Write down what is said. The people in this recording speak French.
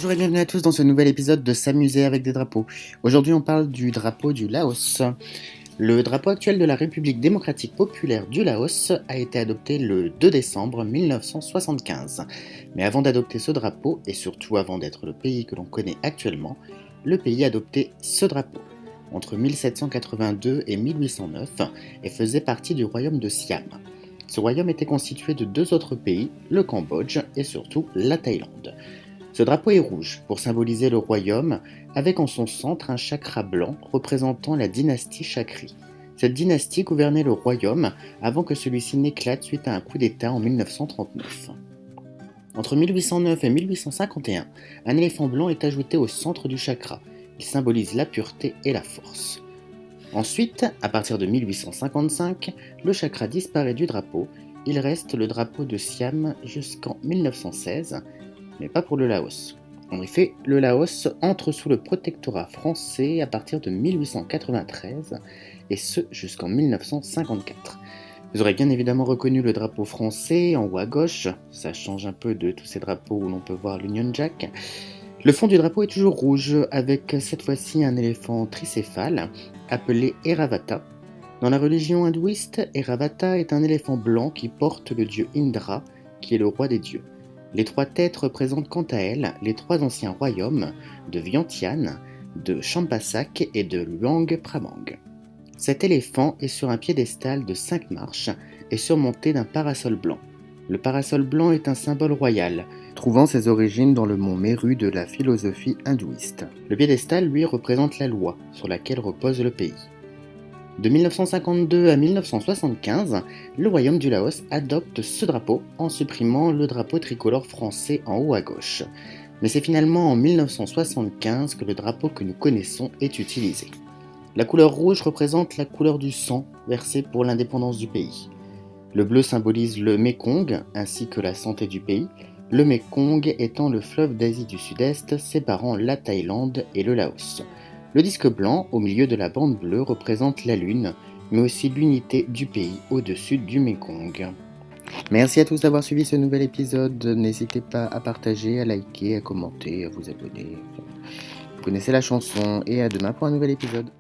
Bonjour et bienvenue à tous dans ce nouvel épisode de S'amuser avec des drapeaux. Aujourd'hui on parle du drapeau du Laos. Le drapeau actuel de la République démocratique populaire du Laos a été adopté le 2 décembre 1975. Mais avant d'adopter ce drapeau, et surtout avant d'être le pays que l'on connaît actuellement, le pays a adopté ce drapeau entre 1782 et 1809 et faisait partie du royaume de Siam. Ce royaume était constitué de deux autres pays, le Cambodge et surtout la Thaïlande. Ce drapeau est rouge pour symboliser le royaume, avec en son centre un chakra blanc représentant la dynastie Chakri. Cette dynastie gouvernait le royaume avant que celui-ci n'éclate suite à un coup d'État en 1939. Entre 1809 et 1851, un éléphant blanc est ajouté au centre du chakra. Il symbolise la pureté et la force. Ensuite, à partir de 1855, le chakra disparaît du drapeau. Il reste le drapeau de Siam jusqu'en 1916, mais pas pour le Laos. En effet, le Laos entre sous le protectorat français à partir de 1893, et ce jusqu'en 1954. Vous aurez bien évidemment reconnu le drapeau français en haut à gauche, ça change un peu de tous ces drapeaux où l'on peut voir l'Union Jack. Le fond du drapeau est toujours rouge, avec cette fois-ci un éléphant tricéphale, appelé Airavata. Dans la religion hindouiste, Airavata est un éléphant blanc qui porte le dieu Indra, qui est le roi des dieux. Les trois têtes représentent quant à elles les trois anciens royaumes de Vientiane, de Champasak et de Luang Prabang. Cet éléphant est sur un piédestal de 5 marches et surmonté d'un parasol blanc. Le parasol blanc est un symbole royal, trouvant ses origines dans le mont Méru de la philosophie hindouiste. Le piédestal, lui, représente la loi sur laquelle repose le pays. De 1952 à 1975, le royaume du Laos adopte ce drapeau en supprimant le drapeau tricolore français en haut à gauche. Mais c'est finalement en 1975 que le drapeau que nous connaissons est utilisé. La couleur rouge représente la couleur du sang versé pour l'indépendance du pays. Le bleu symbolise le Mékong ainsi que la santé du pays, le Mékong étant le fleuve d'Asie du Sud-Est séparant la Thaïlande et le Laos. Le disque blanc, au milieu de la bande bleue, représente la Lune, mais aussi l'unité du pays au-dessus du Mékong. Merci à tous d'avoir suivi ce nouvel épisode. N'hésitez pas à partager, à liker, à commenter, à vous abonner. Vous connaissez la chanson et à demain pour un nouvel épisode.